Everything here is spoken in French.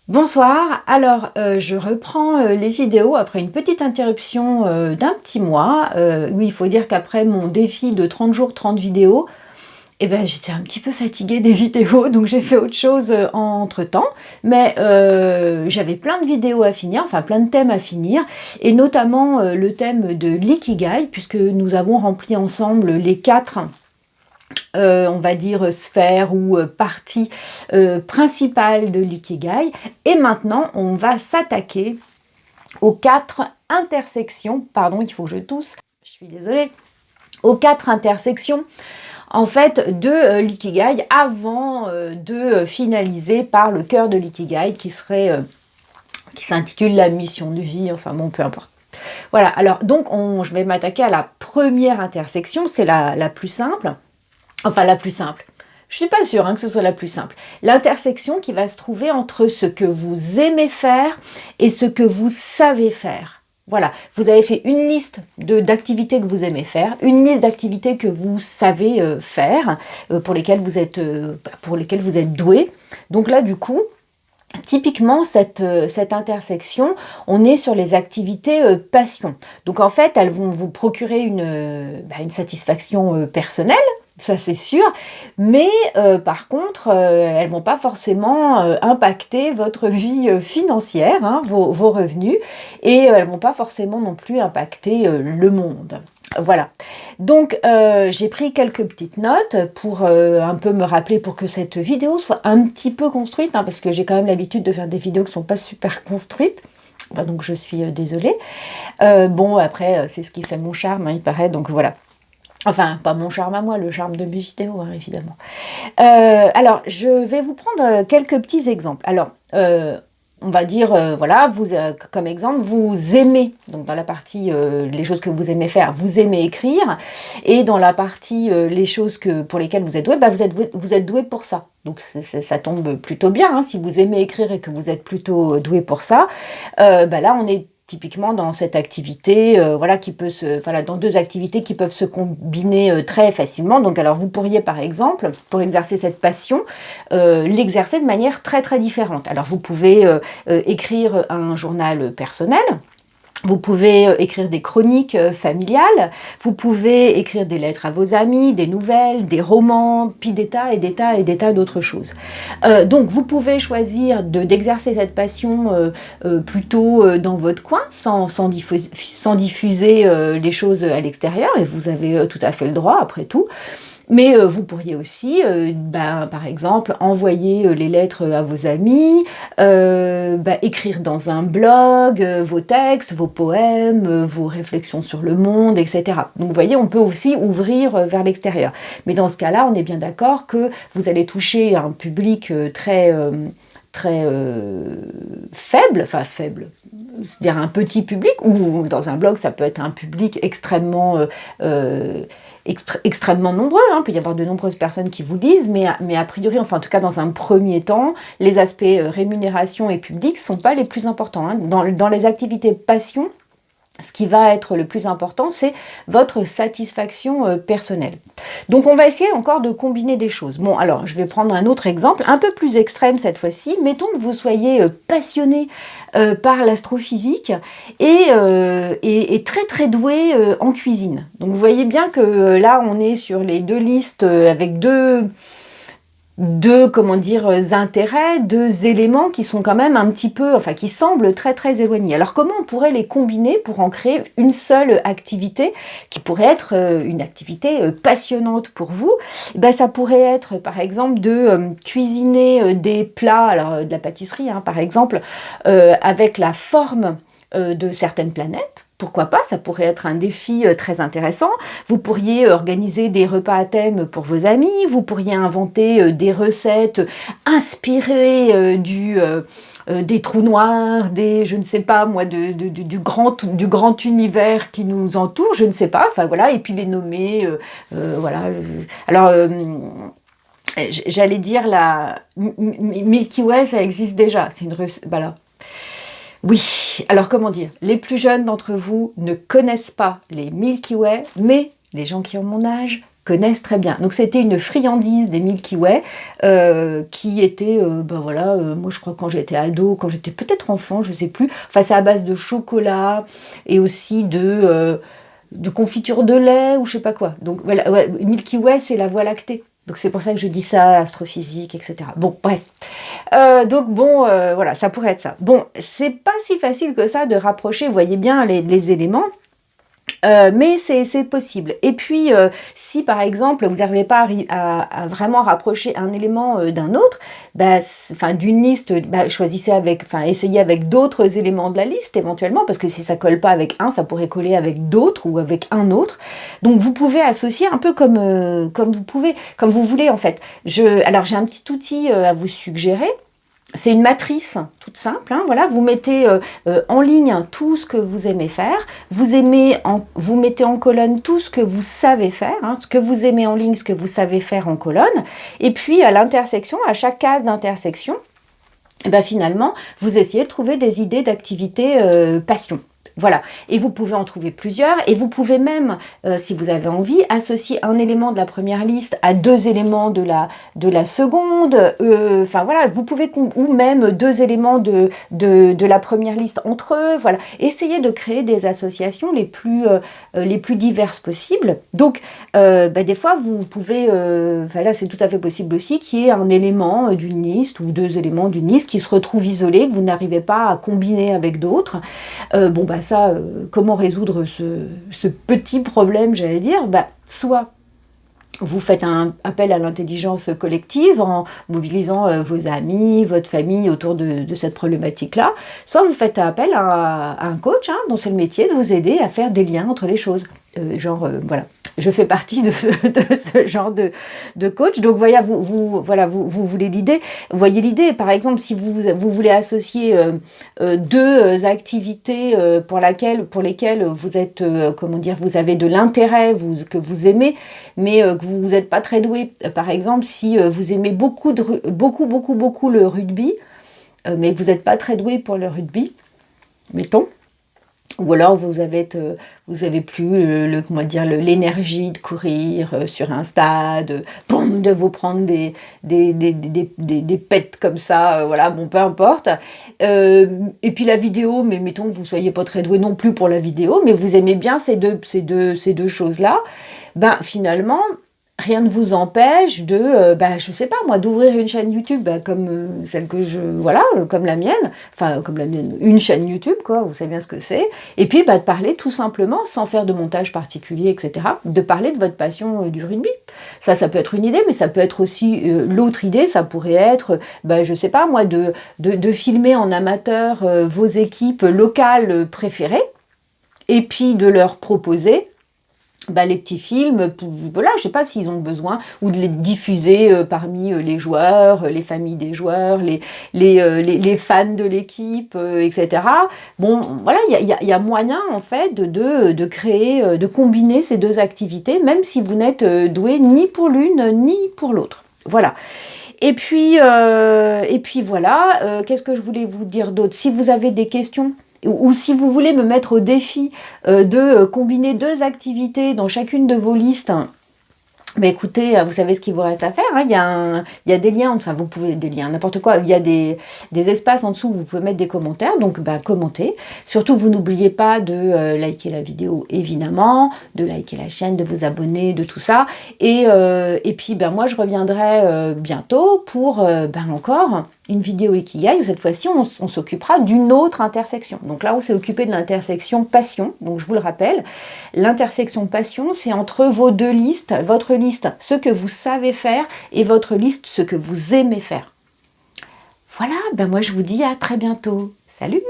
Bonsoir, alors je reprends les vidéos après une petite interruption d'un petit mois. Oui, il faut dire qu'après mon défi de 30 jours, 30 vidéos, j'étais un petit peu fatiguée des vidéos, donc j'ai fait autre chose entre-temps. Mais j'avais plein de vidéos à finir, enfin plein de thèmes à finir, et notamment le thème de l'ikigai, puisque nous avons rempli ensemble les quatre on va dire sphère ou partie principale de l'ikigai. Et maintenant, on va s'attaquer aux quatre intersections, pardon, il faut que je tousse, je suis désolée, aux quatre intersections en fait de l'ikigai avant de finaliser par le cœur de l'ikigai qui s'intitule la mission de vie, enfin bon, peu importe. Voilà, alors donc je vais m'attaquer à la première intersection, c'est la plus simple. Enfin, la plus simple. Je suis pas sûre que ce soit la plus simple. L'intersection qui va se trouver entre ce que vous aimez faire et ce que vous savez faire. Voilà, vous avez fait une liste d'activités que vous aimez faire, une liste d'activités que vous savez faire, pour lesquelles vous êtes doué. Donc là, du coup, typiquement, cette intersection, on est sur les activités passion. Donc en fait, elles vont vous procurer une satisfaction personnelle, ça c'est sûr, mais par contre, elles vont pas forcément impacter votre vie financière, hein, vos revenus, et elles vont pas forcément non plus impacter le monde. Voilà, donc j'ai pris quelques petites notes pour un peu me rappeler, pour que cette vidéo soit un petit peu construite, hein, parce que j'ai quand même l'habitude de faire des vidéos qui ne sont pas super construites, enfin, donc je suis désolée. Bon, après, c'est ce qui fait mon charme, hein, il paraît, donc voilà. Enfin, pas mon charme à moi, le charme de mes vidéos, hein, évidemment. Alors, je vais vous prendre quelques petits exemples. Alors, on va dire, voilà, vous, comme exemple, vous aimez, donc dans la partie les choses que vous aimez faire, vous aimez écrire, et dans la partie les choses pour lesquelles vous êtes doué, vous êtes doué pour ça. Donc ça tombe plutôt bien, hein, si vous aimez écrire et que vous êtes plutôt doué pour ça. Là, on est typiquement dans cette activité, voilà, dans deux activités qui peuvent se combiner très facilement. Donc, alors, vous pourriez, par exemple, pour exercer cette passion, l'exercer de manière très, très différente. Alors, vous pouvez écrire un journal personnel. Vous pouvez écrire des chroniques familiales, vous pouvez écrire des lettres à vos amis, des nouvelles, des romans, puis des tas et des tas et des tas d'autres choses. Donc vous pouvez choisir d'exercer cette passion plutôt dans votre coin, sans diffuser les choses à l'extérieur, et vous avez tout à fait le droit après tout. Mais vous pourriez aussi, par exemple, envoyer les lettres à vos amis, écrire dans un blog vos textes, vos poèmes, vos réflexions sur le monde, etc. Donc vous voyez, on peut aussi ouvrir vers l'extérieur. Mais dans ce cas-là, on est bien d'accord que vous allez toucher un public très faible, enfin faible, c'est-à-dire un petit public, ou dans un blog, ça peut être un public extrêmement nombreux, hein. Il peut y avoir de nombreuses personnes qui vous lisent, mais a priori, enfin en tout cas dans un premier temps, les aspects rémunération et public ne sont pas les plus importants, hein. Dans les activités passion, ce qui va être le plus important, c'est votre satisfaction personnelle. Donc on va essayer encore de combiner des choses. Bon, alors je vais prendre un autre exemple, un peu plus extrême cette fois-ci. Mettons que vous soyez passionné par l'astrophysique et très très doué en cuisine. Donc vous voyez bien que là on est sur les deux listes avec deux intérêts, deux éléments qui sont quand même un petit peu, enfin qui semblent très très éloignés. Alors comment on pourrait les combiner pour en créer une seule activité qui pourrait être une activité passionnante pour vous? Ça pourrait être par exemple de cuisiner des plats, alors de la pâtisserie hein, par exemple, avec la forme de certaines planètes. Pourquoi pas, ça pourrait être un défi très intéressant. Vous pourriez organiser des repas à thème pour vos amis, vous pourriez inventer des recettes inspirées des trous noirs, je ne sais pas moi, du grand univers qui nous entoure, je ne sais pas, enfin voilà, et puis les nommer, voilà. Alors, j'allais dire la Milky Way, ça existe déjà, c'est une recette, voilà. Oui, alors comment dire, les plus jeunes d'entre vous ne connaissent pas les Milky Way, mais les gens qui ont mon âge connaissent très bien. Donc c'était une friandise des Milky Way qui était, ben voilà, moi je crois quand j'étais ado, quand j'étais peut-être enfant, je sais plus. Enfin c'est à base de chocolat et aussi de confiture de lait ou je sais pas quoi. Donc voilà, ouais, Milky Way c'est la Voie lactée. Donc c'est pour ça que je dis ça, astrophysique, etc. Bon, bref. Donc bon, voilà, ça pourrait être ça. Bon, c'est pas si facile que ça de rapprocher, vous voyez bien, les éléments. Mais c'est possible. Et puis, si par exemple, vous n'arrivez pas à vraiment rapprocher un élément d'un autre, bah, enfin d'une liste, bah, choisissez avec, enfin essayez avec d'autres éléments de la liste éventuellement, parce que si ça colle pas avec un, ça pourrait coller avec d'autres ou avec un autre. Donc vous pouvez associer un peu comme vous pouvez, comme vous voulez en fait. Alors j'ai un petit outil à vous suggérer. C'est une matrice toute simple, hein, voilà, vous mettez en ligne tout ce que vous aimez faire, vous mettez en colonne tout ce que vous savez faire, hein, ce que vous aimez en ligne, ce que vous savez faire en colonne, et puis à l'intersection, à chaque case d'intersection, eh ben, finalement, vous essayez de trouver des idées d'activités passion. Voilà, et vous pouvez en trouver plusieurs, et vous pouvez même, si vous avez envie, associer un élément de la première liste à deux éléments de la seconde, enfin voilà, vous pouvez, ou même deux éléments de la première liste entre eux, voilà, essayez de créer des associations les plus diverses possibles. Donc, des fois, vous pouvez, enfin là, c'est tout à fait possible aussi qu'il y ait un élément d'une liste, ou deux éléments d'une liste qui se retrouvent isolés, que vous n'arrivez pas à combiner avec d'autres. Bon, bah ça, comment résoudre ce petit problème, j'allais dire, bah, soit vous faites un appel à l'intelligence collective en mobilisant vos amis, votre famille autour de cette problématique-là, soit vous faites appel à un coach dont c'est le métier de vous aider à faire des liens entre les choses. Voilà, je fais partie de ce genre de coach. Donc voilà, vous voulez l'idée. Vous voyez l'idée, par exemple, si vous voulez associer deux activités pour lesquelles vous êtes, comment dire, vous avez de l'intérêt, que vous aimez, mais que vous n'êtes pas très doué. Par exemple, si vous aimez beaucoup le rugby, mais que vous n'êtes pas très doué pour le rugby, mettons. Ou alors vous avez plus l'énergie de courir sur un stade, de vous prendre des pets comme ça, voilà, bon, peu importe. Et puis la vidéo, mais mettons que vous ne soyez pas très doué non plus pour la vidéo, mais vous aimez bien ces deux choses-là, ben finalement, rien ne vous empêche de, je sais pas moi, d'ouvrir une chaîne YouTube comme celle que comme la mienne, enfin comme la mienne, une chaîne YouTube quoi, vous savez bien ce que c'est, et puis de parler tout simplement, sans faire de montage particulier, etc., de parler de votre passion du rugby. Ça peut être une idée, mais ça peut être aussi, l'autre idée, ça pourrait être, je sais pas moi, de filmer en amateur vos équipes locales préférées, et puis de leur proposer les petits films, voilà, je sais pas s'ils ont besoin, ou de les diffuser parmi les joueurs, les familles des joueurs, les fans de l'équipe, etc. Bon, voilà, il y a moyen en fait de créer, de combiner ces deux activités, même si vous n'êtes doué ni pour l'une ni pour l'autre. Voilà. Et puis voilà, qu'est-ce que je voulais vous dire d'autre? Si vous avez des questions, ou si vous voulez me mettre au défi de combiner deux activités dans chacune de vos listes, écoutez, vous savez ce qu'il vous reste à faire, hein. Il y a des liens, enfin vous pouvez, des liens, n'importe quoi, il y a des espaces en dessous où vous pouvez mettre des commentaires, donc commentez. Surtout, vous n'oubliez pas de liker la vidéo, évidemment, de liker la chaîne, de vous abonner, de tout ça. Et puis, moi, je reviendrai bientôt pour, encore une vidéo Ikigai, où cette fois-ci, on s'occupera d'une autre intersection. Donc là, on s'est occupé de l'intersection passion. Donc, je vous le rappelle, l'intersection passion, c'est entre vos deux listes, votre liste, ce que vous savez faire, et votre liste, ce que vous aimez faire. Voilà, moi, je vous dis à très bientôt. Salut!